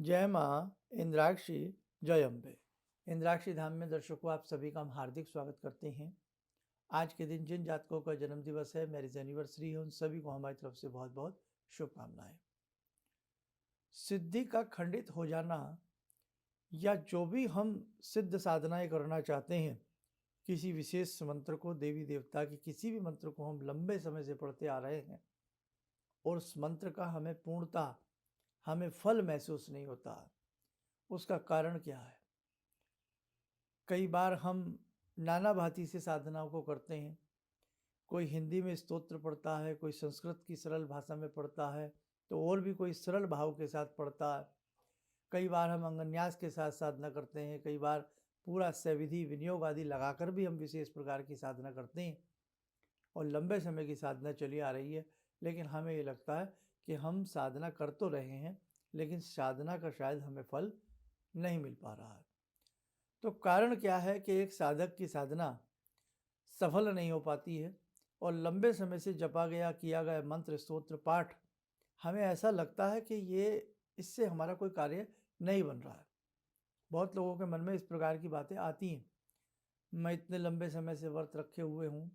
जय माँ इंद्राक्षी, जय अम्बे। इंद्राक्षी धाम में दर्शकों आप सभी का हम हार्दिक स्वागत करते हैं। आज के दिन जिन जातकों का जन्म दिवस है, मैरिज एनिवर्सरी है, उन सभी को हमारी तरफ से बहुत बहुत शुभकामनाएं। सिद्धि का खंडित हो जाना या जो भी हम सिद्ध साधनाएं करना चाहते हैं, किसी विशेष मंत्र को, देवी देवता की किसी भी मंत्र को हम लंबे समय से पढ़ते आ रहे हैं और उस मंत्र का हमें पूर्णता, हमें फल महसूस नहीं होता। उसका कारण क्या है? कई बार हम नाना भांति से साधनाओं को करते हैं। कोई हिंदी में स्तोत्र पढ़ता है, कोई संस्कृत की सरल भाषा में पढ़ता है, तो और भी कोई सरल भाव के साथ पढ़ता है। कई बार हम अंगन्यास के साथ साधना करते हैं, कई बार पूरा सविधि विनियोग आदि लगाकर भी हम विशेष प्रकार की साधना करते हैं और लंबे समय की साधना चली आ रही है। लेकिन हमें ये लगता है कि हम साधना कर तो रहे हैं, लेकिन साधना का शायद हमें फल नहीं मिल पा रहा है। तो कारण क्या है कि एक साधक की साधना सफल नहीं हो पाती है और लंबे समय से जपा गया, किया गया मंत्र, स्तोत्र, पाठ, हमें ऐसा लगता है कि ये इससे हमारा कोई कार्य नहीं बन रहा है। बहुत लोगों के मन में इस प्रकार की बातें आती हैं। मैं इतने लंबे समय से व्रत रखे हुए हूँ,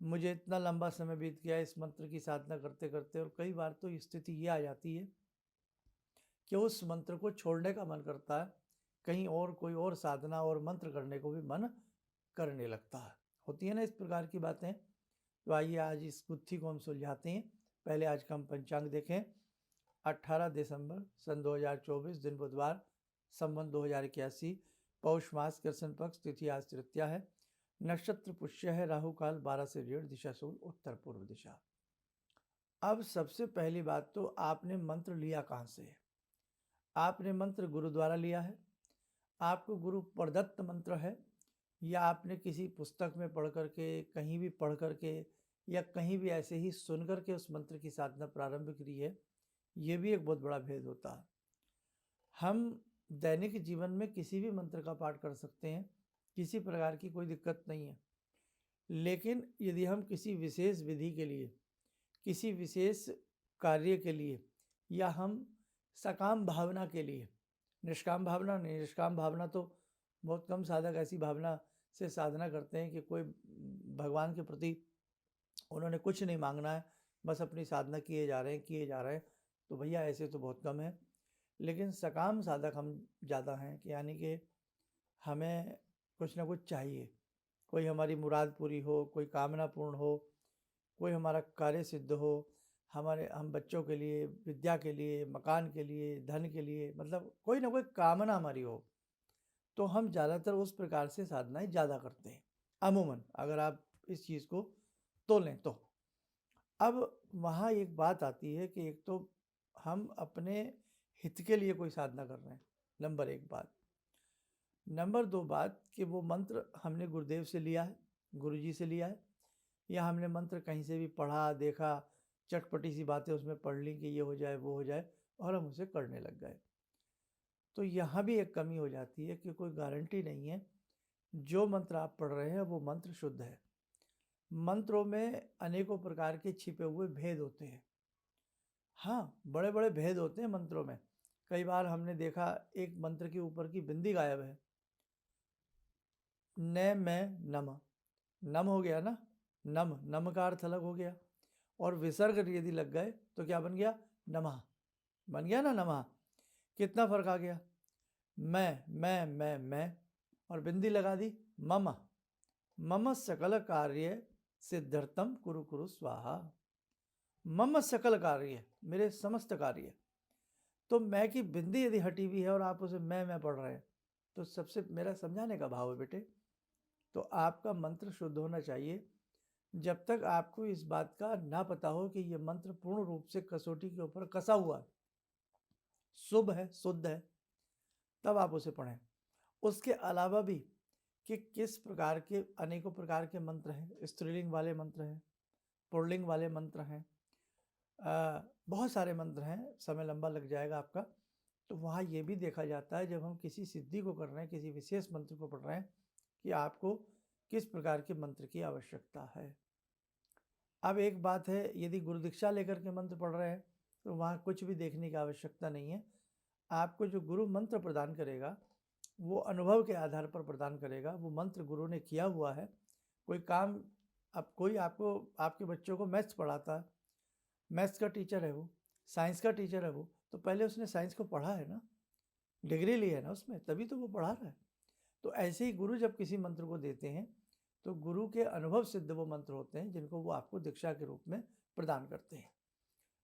मुझे इतना लंबा समय बीत गया इस मंत्र की साधना करते करते, और कई बार तो स्थिति ये आ जाती है कि उस मंत्र को छोड़ने का मन करता है, कहीं और कोई और साधना और मंत्र करने को भी मन करने लगता है। होती है ना इस प्रकार की बातें। तो आइए आज इस गुत्थी को हम सुलझाते हैं। पहले आज का हम पंचांग देखें। 18 दिसंबर सन 2024, दिन बुधवार, संवत 2081, पौष मास, कृष्ण पक्ष, तिथि आज तृतीया है, नक्षत्र पुष्य है, राहु काल 12 से 1:30, दिशा सूल उत्तर पूर्व दिशा। अब सबसे पहली बात, तो आपने मंत्र लिया कहाँ से है? आपने मंत्र गुरु द्वारा लिया है, आपको गुरु प्रदत्त मंत्र है, या आपने किसी पुस्तक में पढ़ करके, कहीं भी पढ़ करके, या कहीं भी ऐसे ही सुन करके उस मंत्र की साधना प्रारंभ करी है। ये भी एक बहुत बड़ा भेद होता है। हम दैनिक जीवन में किसी भी मंत्र का पाठ कर सकते हैं, किसी प्रकार की कोई दिक्कत नहीं है। लेकिन यदि हम किसी विशेष विधि के लिए, किसी विशेष कार्य के लिए, या हम सकाम भावना के लिए, निष्काम भावना नहीं, निष्काम भावना तो बहुत कम साधक ऐसी भावना से साधना करते हैं कि कोई भगवान के प्रति उन्होंने कुछ नहीं मांगना है, बस अपनी साधना किए जा रहे हैं। तो भैया ऐसे तो बहुत कम है। लेकिन सकाम साधक हम ज़्यादा हैं, कि यानी कि हमें कुछ ना कुछ चाहिए, कोई हमारी मुराद पूरी हो, कोई कामना पूर्ण हो, कोई हमारा कार्य सिद्ध हो, हम बच्चों के लिए, विद्या के लिए, मकान के लिए, धन के लिए, मतलब कोई ना कोई कामना हमारी हो, तो हम ज़्यादातर उस प्रकार से साधनाएं ज़्यादा करते हैं अमूमन, अगर आप इस चीज़ को तोलें तो। अब वहाँ एक बात आती है कि एक तो हम अपने हित के लिए कोई साधना कर रहे हैं, नंबर एक बात। नंबर दो बात कि वो मंत्र हमने गुरुदेव से लिया है, गुरुजी से लिया है, या हमने मंत्र कहीं से भी पढ़ा, देखा, चटपटी सी बातें उसमें पढ़ ली कि ये हो जाए, वो हो जाए, और हम उसे करने लग गए। तो यहाँ भी एक कमी हो जाती है कि कोई गारंटी नहीं है जो मंत्र आप पढ़ रहे हैं वो मंत्र शुद्ध है। मंत्रों में अनेकों प्रकार के छिपे हुए भेद होते हैं। हाँ, बड़े बड़े भेद होते हैं मंत्रों में। कई बार हमने देखा एक मंत्र के ऊपर की बिंदी गायब है। न में नम, नम हो गया ना, नम, नम का अर्थ अलग हो गया, और विसर्ग यदि लग गए तो क्या बन गया? नमः, बन गया ना नमः। कितना फर्क आ गया? मैं, और बिंदी लगा दी मम, मम सकल कार्य सिद्धार्थम कुरु कुरु स्वाहा। मम सकल कार्य, मेरे समस्त कार्य। तो मैं की बिंदी यदि हटी हुई है और आप उसे मैं पढ़ रहे हैं, तो सबसे मेरा समझाने का भाव है बेटे, तो आपका मंत्र शुद्ध होना चाहिए। जब तक आपको इस बात का ना पता हो कि यह मंत्र पूर्ण रूप से कसौटी के ऊपर कसा हुआ, शुभ है, शुद्ध है, तब आप उसे पढ़ें। उसके अलावा भी कि किस प्रकार के अनेकों प्रकार के मंत्र हैं, स्त्रीलिंग वाले मंत्र हैं, पुल्लिंग वाले मंत्र हैं, बहुत सारे मंत्र हैं, समय लंबा लग जाएगा आपका। तो वहाँ ये भी देखा जाता है जब हम किसी सिद्धि को कर रहे हैं, किसी विशेष मंत्र को पढ़ रहे हैं, कि आपको किस प्रकार के मंत्र की आवश्यकता है। अब एक बात है, यदि गुरु दीक्षा लेकर के मंत्र पढ़ रहे हैं तो वहाँ कुछ भी देखने की आवश्यकता नहीं है। आपको जो गुरु मंत्र प्रदान करेगा वो अनुभव के आधार पर प्रदान करेगा। वो मंत्र गुरु ने किया हुआ है। कोई काम, अब कोई आपको, आपके बच्चों को मैथ्स पढ़ाता है, मैथ्स का टीचर है वो, साइंस का टीचर है वो, तो पहले उसने साइंस को पढ़ा है ना, डिग्री ली है ना उसमें, तभी तो वो पढ़ा रहा है। तो ऐसे ही गुरु जब किसी मंत्र को देते हैं तो गुरु के अनुभव सिद्ध वो मंत्र होते हैं जिनको वो आपको दीक्षा के रूप में प्रदान करते हैं।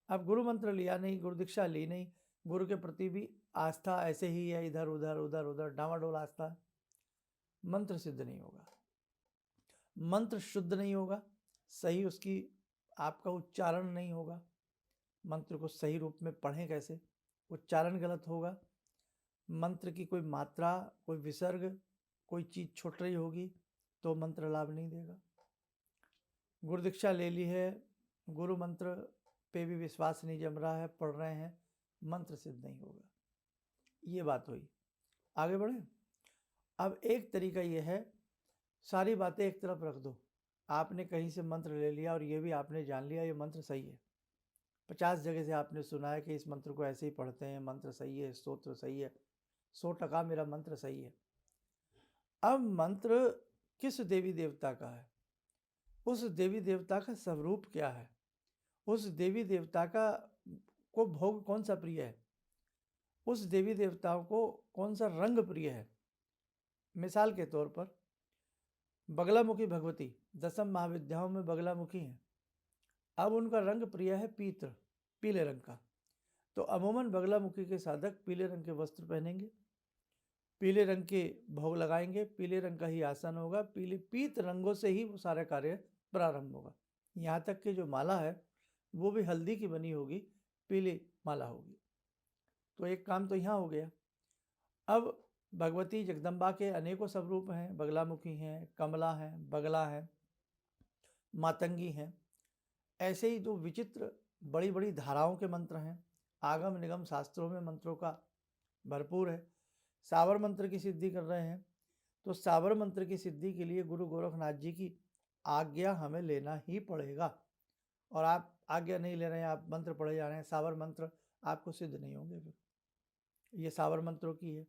अब गुरु मंत्र लिया नहीं, गुरु दीक्षा ली नहीं, गुरु के प्रति भी आस्था ऐसे ही है, इधर उधर उधर उधर डामाडोल आस्था, मंत्र सिद्ध नहीं होगा, मंत्र शुद्ध नहीं होगा, सही उसकी आपका उच्चारण नहीं होगा। मंत्र को सही रूप में पढ़ें कैसे, उच्चारण गलत होगा, मंत्र की कोई मात्रा, कोई विसर्ग, कोई चीज़ छूट रही होगी तो मंत्र लाभ नहीं देगा। गुरु दीक्षा ले ली है, गुरु मंत्र पे भी विश्वास नहीं जम रहा है, पढ़ रहे हैं, मंत्र सिद्ध नहीं होगा। ये बात हुई। आगे बढ़े। अब एक तरीका ये है, सारी बातें एक तरफ रख दो, आपने कहीं से मंत्र ले लिया और ये भी आपने जान लिया ये मंत्र सही है, 50 जगह से आपने सुना है कि इस मंत्र को ऐसे ही पढ़ते हैं, मंत्र सही है, स्तोत्र सही है, 100% मेरा मंत्र सही है। अब मंत्र किस देवी देवता का है, उस देवी देवता का स्वरूप क्या है, उस देवी देवता का को भोग कौन सा प्रिय है, उस देवी देवताओं को कौन सा रंग प्रिय है। मिसाल के तौर पर बगलामुखी भगवती 10 महाविद्याओं में बगलामुखी हैं। अब उनका रंग प्रिय है पीत्र, पीले रंग का, तो अमूमन बगलामुखी के साधक पीले रंग के वस्त्र पहनेंगे, पीले रंग के भोग लगाएंगे, पीले रंग का ही आसन होगा, पीत रंगों से ही वो सारा कार्य प्रारंभ होगा। यहाँ तक कि जो माला है वो भी हल्दी की बनी होगी, पीली माला होगी। तो एक काम तो यहाँ हो गया। अब भगवती जगदम्बा के अनेकों स्वरूप हैं, बगलामुखी हैं, कमला हैं, बगला हैं, मातंगी हैं। ऐसे ही जो विचित्र बड़ी बड़ी धाराओं के मंत्र हैं, आगम निगम शास्त्रों में मंत्रों का भरपूर है। सावर मंत्र की सिद्धि कर रहे हैं तो सावर मंत्र की सिद्धि के लिए गुरु गोरखनाथ जी की आज्ञा हमें लेना ही पड़ेगा। और आप आज्ञा नहीं ले रहे हैं, आप मंत्र पढ़े जा रहे हैं, सावर मंत्र आपको सिद्ध नहीं होंगे। फिर ये सावर मंत्रों की है।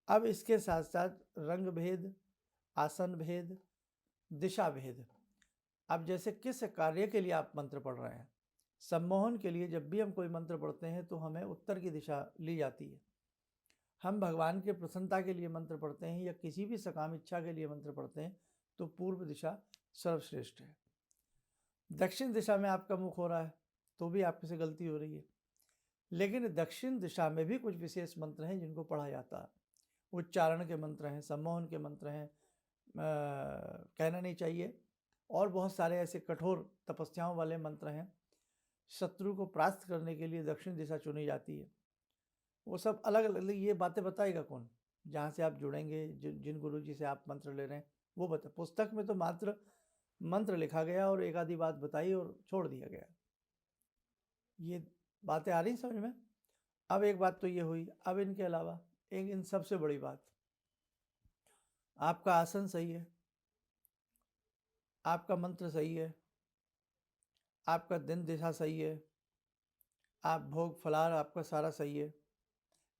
अब इसके साथ साथ रंग भेद, आसन भेद, दिशा भेद। अब जैसे किस कार्य के लिए आप मंत्र पढ़ रहे हैं, सम्मोहन के लिए जब भी हम कोई मंत्र पढ़ते हैं तो हमें उत्तर की दिशा ली जाती है। हम भगवान के प्रसन्नता के लिए मंत्र पढ़ते हैं या किसी भी सकाम इच्छा के लिए मंत्र पढ़ते हैं तो पूर्व दिशा सर्वश्रेष्ठ है। दक्षिण दिशा में आपका मुख हो रहा है तो भी आपसे गलती हो रही है। लेकिन दक्षिण दिशा में भी कुछ विशेष मंत्र हैं जिनको पढ़ा जाता है, उच्चारण के मंत्र हैं, सम्मोहन के मंत्र हैं, कहना नहीं चाहिए, और बहुत सारे ऐसे कठोर तपस्याओं वाले मंत्र हैं। शत्रु को परास्त करने के लिए दक्षिण दिशा चुनी जाती है। वो सब अलग अलग, ये बातें बताएगा कौन, जहाँ से आप जुड़ेंगे, जिन गुरु जी से आप मंत्र ले रहे हैं वो बता। पुस्तक में तो मात्र मंत्र लिखा गया और एक आधी बात बताई और छोड़ दिया गया। ये बातें आ रही समझ में। अब एक बात तो ये हुई। अब इनके अलावा एक इन सबसे बड़ी बात, आपका आसन सही है, आपका मंत्र सही है, आपका दिन दिशा सही है, आप भोग फलार आपका सारा सही है।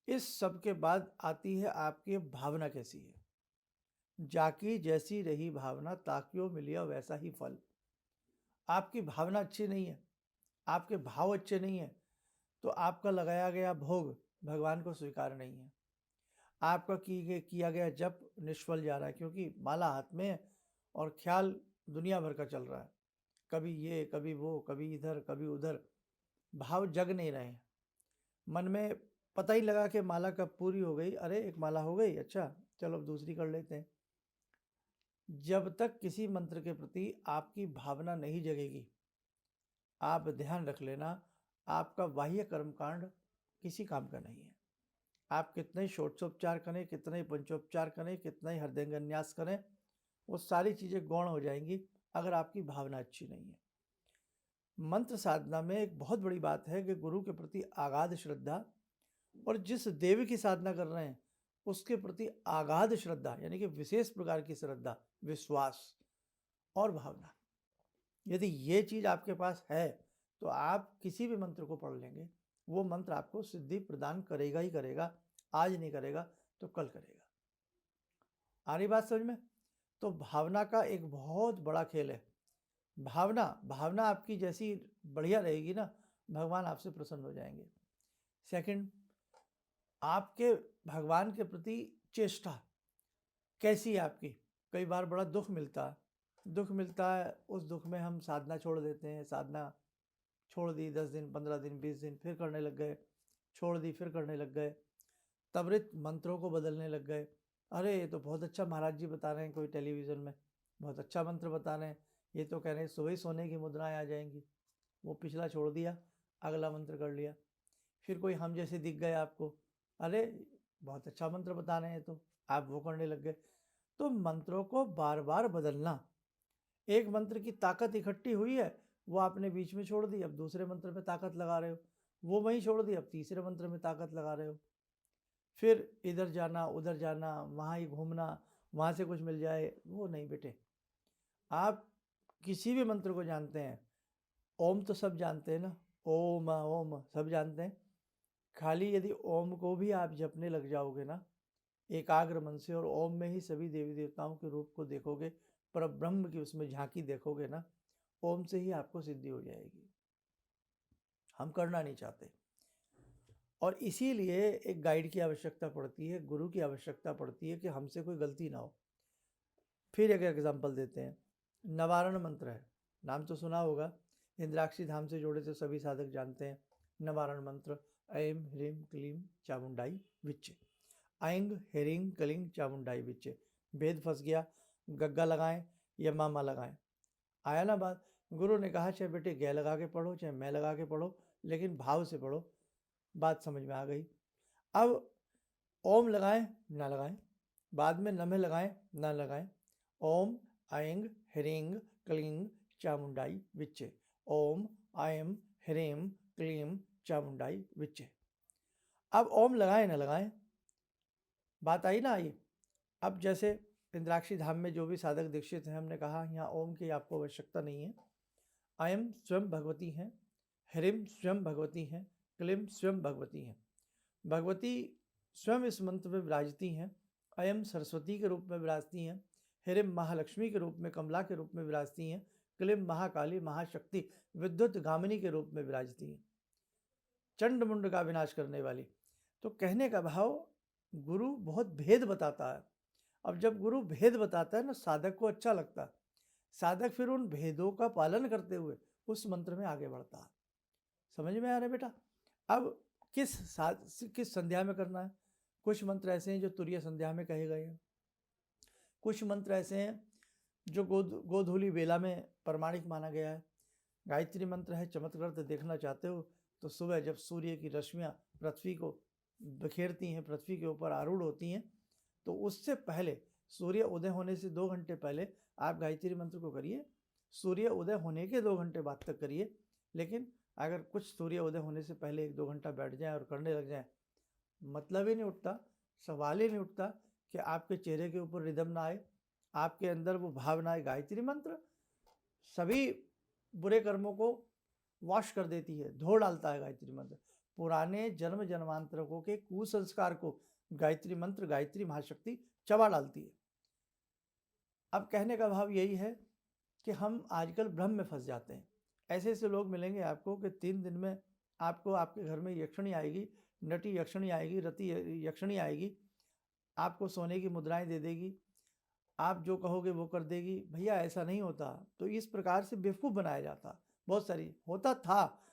इस सब के बाद आती है आपकी भावना कैसी है। जाकी जैसी रही भावना, ताकियो मिलिया वैसा ही फल। आपकी भावना अच्छी नहीं है, आपके भाव अच्छे नहीं है, तो आपका लगाया गया भोग भगवान को स्वीकार नहीं है। आपका किया गया जप निष्फल जा रहा है, क्योंकि माला हाथ में है और ख्याल दुनिया भर का चल रहा है, कभी ये कभी वो, कभी इधर कभी उधर, भाव जग नहीं रहे हैं। मन में पता ही लगा कि माला कब पूरी हो गई, अरे एक माला हो गई, अच्छा चलो अब दूसरी कर लेते हैं। जब तक किसी मंत्र के प्रति आपकी भावना नहीं जगेगी, आप ध्यान रख लेना, आपका बाह्य कर्मकांड किसी काम का नहीं है। आप कितने ही षोडशोपचार करें, कितने ही पंचोपचार करें, कितना ही हृदयंगन्यास करें, वो सारी चीज़ें गौण हो जाएंगी अगर आपकी भावना अच्छी नहीं है। मंत्र साधना में एक बहुत बड़ी बात है कि गुरु के प्रति आगाध श्रद्धा, और जिस देव की साधना कर रहे हैं उसके प्रति आगाध श्रद्धा, यानी कि विशेष प्रकार की श्रद्धा, विश्वास और भावना। यदि ये चीज़ आपके पास है तो आप किसी भी मंत्र को पढ़ लेंगे, वो मंत्र आपको सिद्धि प्रदान करेगा ही करेगा। आज नहीं करेगा तो कल करेगा। आ रही बात समझ में? तो भावना का एक बहुत बड़ा खेल है। भावना आपकी जैसी बढ़िया रहेगी ना, भगवान आपसे प्रसन्न हो जाएंगे। सेकंड, आपके भगवान के प्रति चेष्टा कैसी है आपकी? कई बार बड़ा दुख मिलता है, उस दुख में हम साधना छोड़ देते हैं। साधना छोड़ दी, 10 दिन, 15 दिन, 20 दिन, फिर करने लग गए, छोड़ दी, फिर करने लग गए, त्वरित मंत्रों को बदलने लग गए। अरे ये तो बहुत अच्छा महाराज जी बता रहे हैं, कोई टेलीविज़न में बहुत अच्छा मंत्र बता रहे हैं, ये तो कह रहे हैं सुबह ही सोने की मुद्राएं आ जाएंगी। वो पिछला छोड़ दिया, अगला मंत्र कर लिया। फिर कोई हम जैसे दिख गए आपको, अरे बहुत अच्छा मंत्र बता रहे हैं, तो आप वो करने लग गए। तो मंत्रों को बार बार बदलना, एक मंत्र की ताकत इकट्ठी हुई है, वो आपने बीच में छोड़ दी, अब दूसरे मंत्र में ताकत लगा रहे हो, वो वहीं छोड़ दी, अब तीसरे मंत्र में ताकत लगा रहे हो। फिर इधर जाना, उधर जाना, वहाँ ही घूमना, वहाँ से कुछ मिल जाए, वो नहीं बेटे। आप किसी भी मंत्र को जानते हैं, ओम तो सब जानते हैं ना, ओम ओम सब जानते हैं। खाली यदि ओम को भी आप जपने लग जाओगे ना एकाग्र मन से, और ओम में ही सभी देवी देवताओं के रूप को देखोगे, पर ब्रह्म की उसमें झांकी देखोगे ना, ओम से ही आपको सिद्धि हो जाएगी। हम करना नहीं चाहते, और इसीलिए एक गाइड की आवश्यकता पड़ती है, गुरु की आवश्यकता पड़ती है कि हमसे कोई गलती ना हो। फिर एक एग्जाम्पल देते हैं, नवारण मंत्र है, नाम तो सुना होगा, इंद्राक्षी धाम से जुड़े तो सभी साधक जानते हैं। नवारण मंत्र, ऐं ह्रीं क्लीं चामुंडाई विच्चे, ऐंग ह्रीं क्लीं चामुंडाई विच्चे। भेद फंस गया, गग्गा लगाएं या मामा लगाएं। आया ना बात? गुरु ने कहा चाहे बेटे गै लगा के पढ़ो, चाहे मैं लगा के पढ़ो, लेकिन भाव से पढ़ो। बात समझ में आ गई? अब ओम लगाएं ना लगाएं, बाद में नमे लगाएं ना लगाएं, ओम ऐंग ह्रीं क्लीं चामुंडाई विच्चे, ओम ऐं ह्रीं क्लीं चामुंडाई विच्चे। अब ओम लगाएं ना लगाएं, बात आई ना आई? अब जैसे इंद्राक्षी धाम में जो भी साधक दीक्षित हैं, हमने कहा यहाँ ओम की आपको आवश्यकता नहीं है। ऐं स्वयं भगवती हैं, ह्रीं स्वयं भगवती हैं, क्लीं स्वयं भगवती हैं। भगवती स्वयं इस मंत्र में विराजती हैं। ऐं सरस्वती के रूप में विराजती हैं, ह्रीं महालक्ष्मी के रूप में, कमला के रूप में विराजती हैं, क्लीं महाकाली महाशक्ति विद्युत गामिनी के रूप में विराजती हैं, चंड मुंड का विनाश करने वाली। तो कहने का भाव, गुरु बहुत भेद बताता है। अब जब गुरु भेद बताता है ना, साधक को अच्छा लगता है, साधक फिर उन भेदों का पालन करते हुए उस मंत्र में आगे बढ़ता है। समझ में आ रहा है बेटा? अब किस संध्या में करना है? कुछ मंत्र ऐसे हैं जो तुरीय संध्या में कहे गए हैं, कुछ मंत्र ऐसे हैं जो गोधूली बेला में प्रमाणिक माना गया है। गायत्री मंत्र है, चमत्कृत देखना चाहते हो तो सुबह जब सूर्य की रश्मियाँ पृथ्वी को बिखेरती हैं, पृथ्वी के ऊपर आरूढ़ होती हैं, तो उससे पहले, सूर्य उदय होने से 2 घंटे पहले आप गायत्री मंत्र को करिए। सूर्य उदय होने के 2 घंटे बाद तक करिए, लेकिन अगर कुछ सूर्य उदय होने से पहले 1-2 घंटा बैठ जाए और करने लग जाए, मतलब ही नहीं उठता, सवाल ही नहीं उठता कि आपके चेहरे के ऊपर रिदम ना आए, आपके अंदर वो भाव ना आए। गायत्री मंत्र सभी बुरे कर्मों को वॉश कर देती है, धो डालता है गायत्री मंत्र। पुराने जन्म जन्मांतरों के कुसंस्कार को गायत्री मंत्र, गायत्री महाशक्ति चबा डालती है। अब कहने का भाव यही है कि हम आजकल भ्रम में फंस जाते हैं। ऐसे ऐसे लोग मिलेंगे आपको कि 3 दिन में आपको आपके घर में यक्षिणी आएगी, नटी यक्षिणी आएगी, रति यक्षिणी आएगी, आपको सोने की मुद्राएं दे देगी, आप जो कहोगे वो कर देगी। भैया ऐसा नहीं होता। तो इस प्रकार से बेवकूफ़ बनाया जाता, बहुत सारी होता था,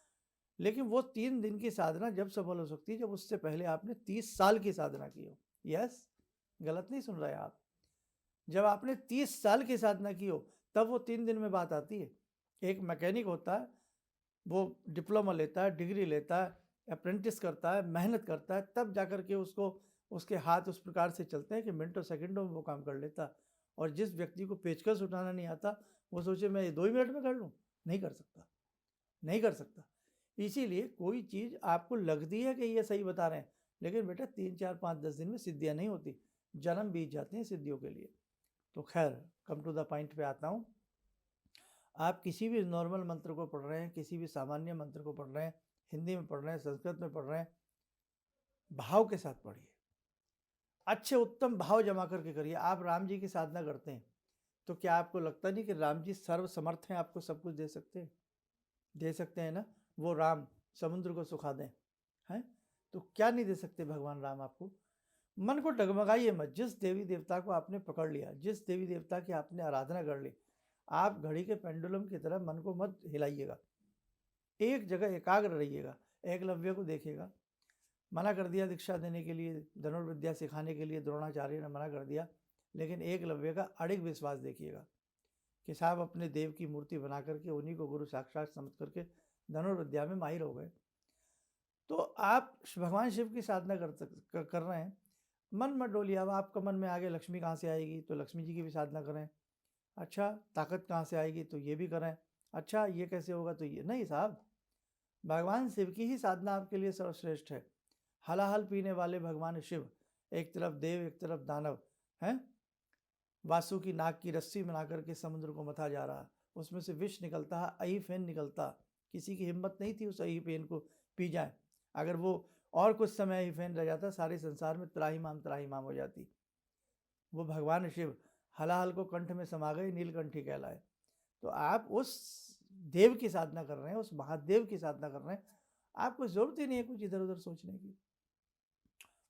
लेकिन वो 3 दिन की साधना जब सफल हो सकती है जब उससे पहले आपने 30 साल की साधना की हो। यस, गलत नहीं सुन रहे आप। जब आपने 30 साल की साधना की हो तब वो 3 दिन में बात आती है। एक मैकेनिक होता है, वो डिप्लोमा लेता है, डिग्री लेता है, अप्रेंटिस करता है, मेहनत करता है, तब जाकर के उसके हाथ उस प्रकार से चलते हैं कि मिनटों सेकंडों में वो काम कर लेता है। और जिस व्यक्ति को पेचकस उठाना नहीं आता, वो सोचे मैं 2 ही मिनट में कर लूँ, नहीं कर सकता, नहीं कर सकता। इसीलिए कोई चीज़ आपको लगती है कि ये सही बता रहे हैं, लेकिन बेटा 3, 4, 5, 10 दिन में सिद्धियाँ नहीं होती, जन्म बीत जाते हैं सिद्धियों के लिए। तो खैर, कम टू द पॉइंट पे आता हूँ। आप किसी भी नॉर्मल मंत्र को पढ़ रहे हैं, किसी भी सामान्य मंत्र को पढ़ रहे हैं, हिंदी में पढ़ रहे हैं, संस्कृत में पढ़ रहे हैं, भाव के साथ पढ़िए, अच्छे उत्तम भाव जमा करके करिए। आप राम जी की साधना करते हैं तो क्या आपको लगता नहीं कि राम जी सर्वसमर्थ हैं, आपको सब कुछ दे सकते हैं? दे सकते हैं ना। वो राम समुद्र को सुखा दें, हैं? तो क्या नहीं दे सकते भगवान राम आपको? मन को डगमगाइए मत। जिस देवी देवता को आपने पकड़ लिया, जिस देवी देवता की आपने आराधना कर ली, आप घड़ी के पेंडुलम की तरह मन को मत हिलाइएगा, एक जगह एकाग्र रहिएगा। एकलव्य को देखिएगा, मना कर दिया दीक्षा देने के लिए, धनुर्विद्या सिखाने के लिए द्रोणाचार्य ने मना कर दिया, लेकिन एकलव्य का अड़िग विश्वास देखिएगा कि साहब अपने देव की मूर्ति बना करके उन्हीं को गुरु साक्षात समझ करके धनुर्विद्या में माहिर हो गए। तो आप भगवान शिव की साधना कर रहे हैं, मन मत डोलिए। अब आपका मन में आगे लक्ष्मी कहाँ से आएगी, तो लक्ष्मी जी की भी साधना करें। अच्छा, ताकत कहाँ से आएगी, तो ये भी करें। अच्छा, ये कैसे होगा, तो ये नहीं साहब, भगवान शिव की ही साधना आपके लिए सर्वश्रेष्ठ है। हलाहल पीने वाले भगवान शिव, एक तरफ देव एक तरफ दानव हैं। वासु की नाक की रस्सी बना करके समुद्र को मथा जा रहा, उसमें से विष निकलता है, अही फेन निकलता। किसी की हिम्मत नहीं थी उस अही फेन को पी जाए। अगर वो और कुछ समय अही फेन रह जाता, सारे संसार में त्राहिमाम हो जाती। वो भगवान शिव हलाहल को कंठ में समा गए, नीलकंठी कहलाए। तो आप उस देव की साधना कर रहे हैं, उस महादेव की साधना कर रहे हैं, आपको जरूरत ही नहीं है कुछ इधर उधर सोचने की।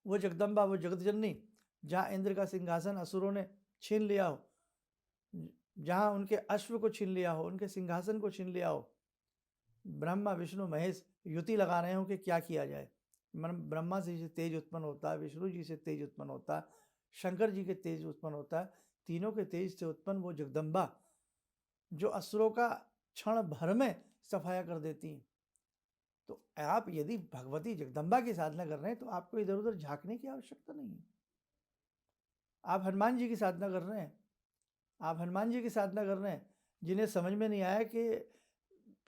वो जगदम्बा, वो जगतजननी, जहाँ इंद्र का सिंहासन असुरों ने छीन लिया हो, जहाँ उनके अश्व को छीन लिया हो, उनके सिंहासन को छीन लिया हो, ब्रह्मा विष्णु महेश युति लगा रहे हो कि क्या किया जाए। ब्रह्मा जी से तेज उत्पन्न होता है, विष्णु जी से तेज उत्पन्न होता है, शंकर जी के तेज उत्पन्न होता है, तीनों के तेज से उत्पन्न वो जगदम्बा जो असुरों का क्षण भर में सफाया कर देती हैं। तो आप यदि भगवती जगदम्बा की साधना कर रहे हैं तो आपको इधर उधर झांकने की आवश्यकता नहीं है। आप हनुमान जी की साधना कर रहे हैं, आप हनुमान जी की साधना कर रहे हैं, जिन्हें समझ में नहीं आया कि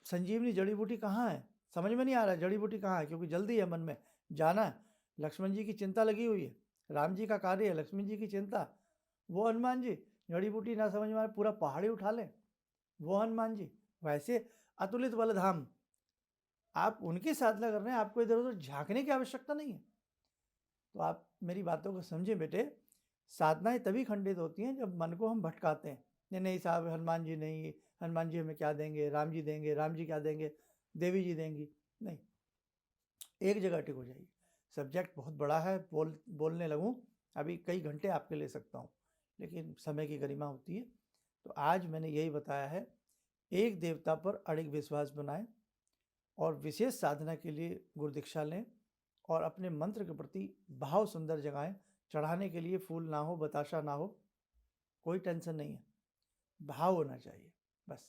संजीवनी जड़ी बूटी कहाँ है, समझ में नहीं आ रहा है जड़ी बूटी कहाँ है, क्योंकि जल्दी है मन में जाना है। लक्ष्मण जी की चिंता लगी हुई है, राम जी का कार्य है, लक्ष्मण जी की चिंता। वो हनुमान जी जड़ी बूटी ना समझ में आए, पूरा पहाड़ी उठा लें, वो हनुमान जी। वैसे अतुलित बलधाम, आप उनकी साधना कर रहे हैं, आपको इधर उधर झांकने की आवश्यकता नहीं है। तो आप मेरी बातों को समझें बेटे, साधनाएं तभी खंडित होती हैं जब मन को हम भटकाते हैं। नहीं साहब, हनुमान जी नहीं, हनुमान जी हमें क्या देंगे, राम जी देंगे, राम जी क्या देंगे, देवी जी देंगी। नहीं, एक जगह टिक हो जाइए। सब्जेक्ट बहुत बड़ा है, बोलने लगूं अभी कई घंटे आपके ले सकता हूं, लेकिन समय की गरिमा होती है। तो आज मैंने यही बताया है, एक देवता पर अड़िग विश्वास बनाएं और विशेष साधना के लिए गुरु दीक्षा लें और अपने मंत्र के प्रति भाव सुंदर जगाएं। चढ़ाने के लिए फूल ना हो, बताशा ना हो, कोई टेंशन नहीं है, भाव होना चाहिए। बस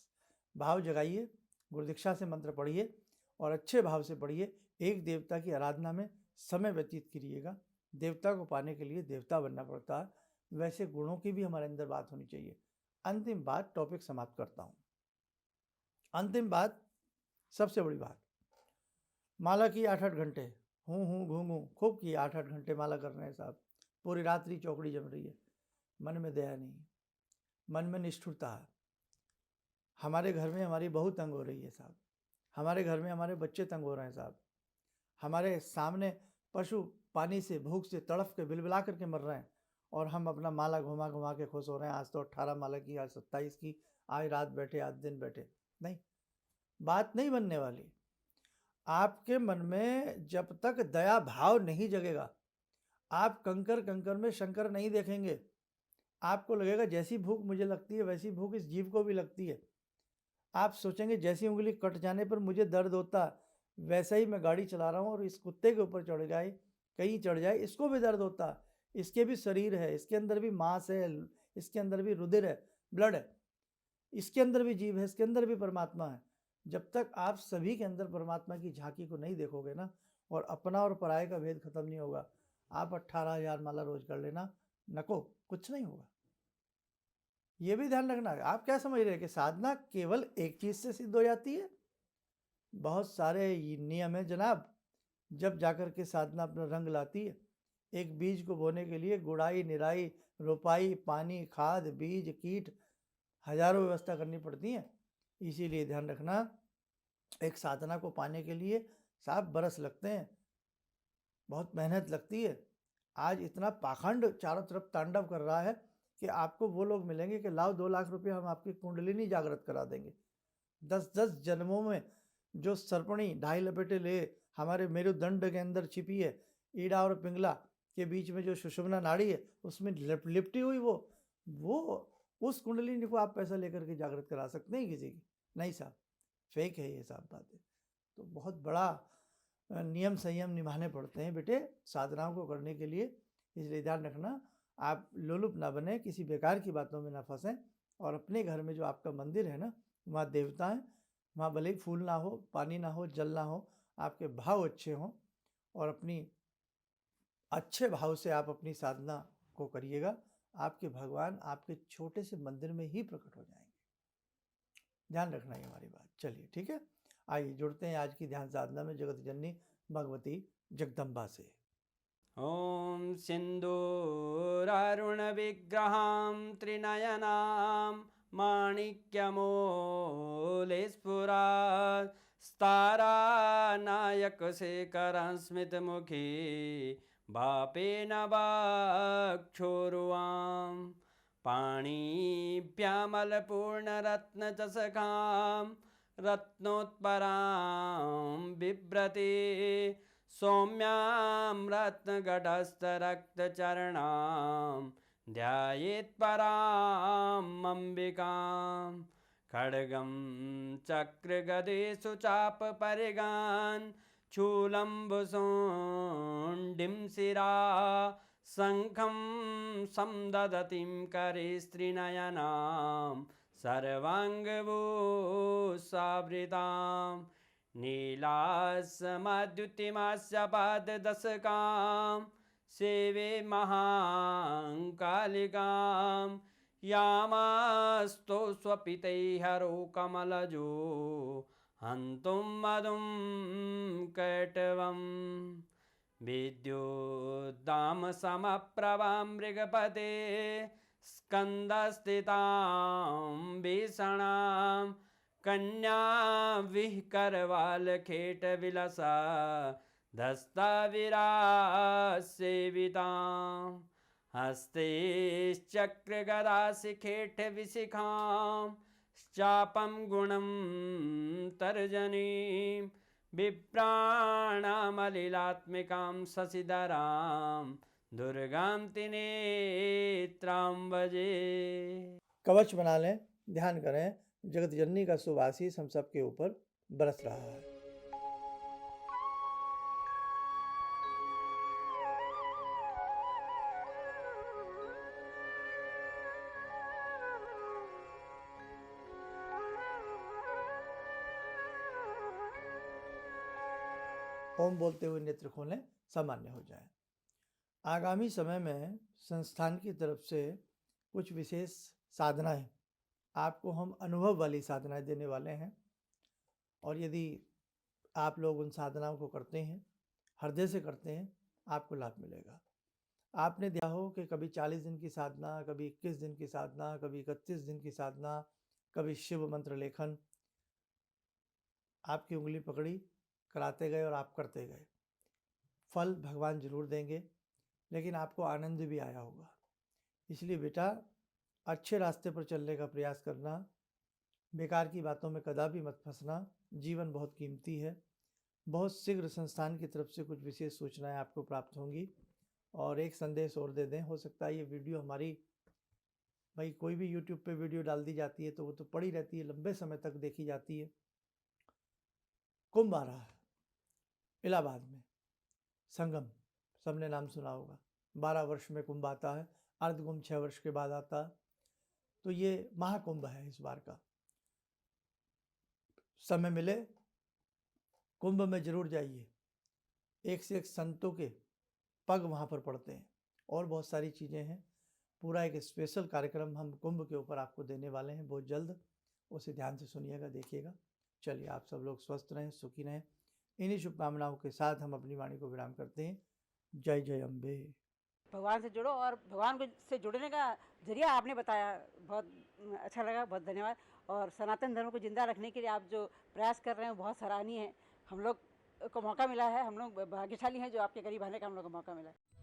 भाव जगाइए, गुरु दीक्षा से मंत्र पढ़िए और अच्छे भाव से पढ़िए। एक देवता की आराधना में समय व्यतीत करिएगा। देवता को पाने के लिए देवता बनना पड़ता है, वैसे गुणों की भी हमारे अंदर बात होनी चाहिए। अंतिम बात, टॉपिक समाप्त करता हूँ। अंतिम बात, सबसे बड़ी बात, माला की 8-8 घंटे, हूँ घूँ खूब की 8-8 घंटे माला कर रहे हैं साहब, पूरी रात्रि चौकड़ी जम रही है, मन में दया नहीं, मन में निष्ठुरता है। हमारे घर में हमारी बहू तंग हो रही है साहब, हमारे घर में हमारे बच्चे तंग हो रहे हैं साहब, हमारे सामने पशु पानी से भूख से तड़फ के बिलबिला करके मर रहे हैं, और हम अपना माला घुमा घुमा के खुश हो रहे हैं। आज तो 18 माला की, आज 27 की, आज रात बैठे, आज दिन बैठे। नहीं, बात नहीं बनने वाली। आपके मन में जब तक दया भाव नहीं जगेगा, आप कंकर में शंकर नहीं देखेंगे। आपको लगेगा जैसी भूख मुझे लगती है वैसी भूख इस जीव को भी लगती है। आप सोचेंगे जैसी उंगली कट जाने पर मुझे दर्द होता, वैसा ही मैं गाड़ी चला रहा हूँ और इस कुत्ते के ऊपर चढ़ जाए, कहीं चढ़ जाए, इसको भी दर्द होता। इसके भी शरीर है, इसके अंदर भी मांस है, इसके अंदर भी रुधिर है, ब्लड है, इसके अंदर भी जीव है, इसके अंदर भी परमात्मा है। जब तक आप सभी के अंदर परमात्मा की झांकी को नहीं देखोगे ना, और अपना और पराये का भेद खत्म नहीं होगा, आप 18,000 माला रोज कर लेना, नको, कुछ नहीं होगा। ये भी ध्यान रखना है। आप क्या समझ रहे हैं कि साधना केवल एक चीज से सिद्ध हो जाती है? बहुत सारे नियम है जनाब, जब जाकर के साधना अपना रंग लाती है। एक बीज को बोने के लिए गुड़ाई, निराई, रोपाई, पानी, खाद, बीज, कीट, हजारों व्यवस्था करनी पड़ती है। इसीलिए ध्यान रखना, एक साधना को पाने के लिए साहब बरस लगते हैं, बहुत मेहनत लगती है। आज इतना पाखंड चारों तरफ तांडव कर रहा है कि आपको वो लोग मिलेंगे कि लाओ 2 लाख रुपए हम आपकी कुंडलिनी जागृत करा देंगे। 10-10 जन्मों में जो सर्पणी ढाई लपेटे ले हमारे मेरुदंड के अंदर छिपी है, ईड़ा और पिंगला के बीच में जो सुषुम्ना नाड़ी है उसमें लिपटी हुई वो उस कुंडलिनी को आप पैसा लेकर के जागृत करा सकते हैं किसी की? नहीं साहब, फेक है ये सब बातें। तो बहुत बड़ा नियम संयम निभाने पड़ते हैं बेटे साधनाओं को करने के लिए। इसलिए ध्यान रखना, आप लोलुप ना बने, किसी बेकार की बातों में ना फंसें, और अपने घर में जो आपका मंदिर है ना, वहाँ देवता हैं, वहाँ भले ही फूल ना हो, पानी ना हो, जल ना हो, आपके भाव अच्छे हों और अपनी अच्छे भाव से आप अपनी साधना को करिएगा। आपके भगवान आपके छोटे से मंदिर में ही प्रकट हो जाएंगे। ध्यान रखना है हमारी बात। चलिए ठीक है, आइए जुड़ते हैं आज की ध्यान साधना में जगत जननी भगवती जगदम्बा से। ॐ सिन्दूरारुणविग्रहां त्रिनयनां माणिक्यमूलस्फुरात् स्तारानायकशेखरं स्मितमुखी वापेन वाक्षोरुवां पाणिभ्यामलपूर्णरत्नचषकां रत्नोत्परां बिभ्रति सौम्यां रत्नगटस्थरक्तचरणां ध्यायेत् परामम्बिकां खड्गं चक्रगदेषु चापपरिगान् शूलम्बुशुण्डिं शिरा शङ्खं संदधतीं करे स्त्रीनयनां सर्वाङ्गभूषावृतां नीलास्मद्युतिमास्य पाददशकां सेवे महाकालिकां यामास्तो स्वपितैहरो कमलजो हन्तुं मधुं कैटवम् विद्युद्दामसमप्रभां मृगपते स्कन्दस्थितां भीषणां कन्या विहकरवालखेटविलसा धस्ताविरासेवितां हस्ते चक्रगदाशिखेटविशिखां चापं गुणं तर्जनीं विप्राणामलिलात्मिकां शशिधरां दुर्गां त्रिनेत्रां भजे। कवच बना लें, ध्यान करें, जगत जननी का शुभ आशीष हम सबके ऊपर बरस रहा है। ओम बोलते हुए नेत्र खोलें, सामान्य हो जाए। आगामी समय में संस्थान की तरफ से कुछ विशेष साधनाएं आपको हम अनुभव वाली साधनाएं देने वाले हैं, और यदि आप लोग उन साधनाओं को करते हैं, हृदय से करते हैं, आपको लाभ मिलेगा। आपने देखा हो कि कभी 40 दिन की साधना, कभी 21 दिन की साधना, कभी 31 दिन की साधना, कभी शिव मंत्र लेखन, आपकी उंगली पकड़ी, कराते गए और आप करते गए। फल भगवान जरूर देंगे, लेकिन आपको आनंद भी आया होगा। इसलिए बेटा अच्छे रास्ते पर चलने का प्रयास करना, बेकार की बातों में कदापि मत फंसना। जीवन बहुत कीमती है। बहुत शीघ्र संस्थान की तरफ से कुछ विशेष सूचनाएं आपको प्राप्त होंगी। और एक संदेश और दे दें, हो सकता है ये वीडियो हमारी, भाई कोई भी यूट्यूब पे वीडियो डाल दी जाती है तो वो तो पड़ी रहती है, लंबे समय तक देखी जाती है। कुंभ आ रहा है इलाहाबाद में, संगम, सबने नाम सुना होगा। 12 वर्ष में कुंभ आता है, अर्धकुंभ 6 वर्ष के बाद आता है। तो ये महाकुंभ है इस बार का। समय मिले कुंभ में जरूर जाइए। एक से एक संतों के पग वहाँ पर पड़ते हैं, और बहुत सारी चीज़ें हैं। पूरा एक स्पेशल कार्यक्रम हम कुंभ के ऊपर आपको देने वाले हैं बहुत जल्द, उसे ध्यान से सुनिएगा, देखिएगा। चलिए, आप सब लोग स्वस्थ रहें, सुखी रहें। इन्हीं शुभकामनाओं के साथ हम अपनी वाणी को विराम करते हैं। जय जय अम्बे। भगवान से जुड़ो, और भगवान से जुड़ने का जरिया आपने बताया, बहुत अच्छा लगा, बहुत धन्यवाद। और सनातन धर्म को जिंदा रखने के लिए आप जो प्रयास कर रहे हैं बहुत सराहनीय है। हम लोग को मौका मिला है। हम लोग भाग्यशाली हैं जो आपके करीब आने का हम लोग को मौका मिला है।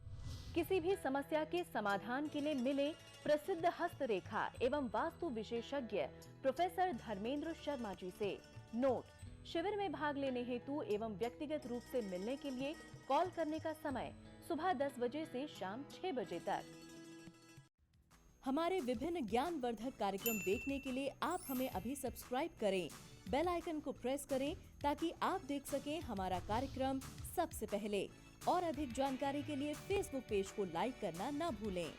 किसी भी समस्या के समाधान के लिए मिले प्रसिद्ध हस्तरेखा एवं वास्तु विशेषज्ञ प्रोफेसर धर्मेंद्र शर्मा जी से। नोट: शिविर में भाग लेने हेतु एवं व्यक्तिगत रूप से मिलने के लिए कॉल करने का समय सुबह 10 बजे से शाम 6 बजे तक। हमारे विभिन्न ज्ञानवर्धक कार्यक्रम देखने के लिए आप हमें अभी सब्सक्राइब करें, बेल आइकन को प्रेस करें ताकि आप देख सकें हमारा कार्यक्रम सबसे पहले। और अधिक जानकारी के लिए फेसबुक पेज को लाइक करना न भूलें।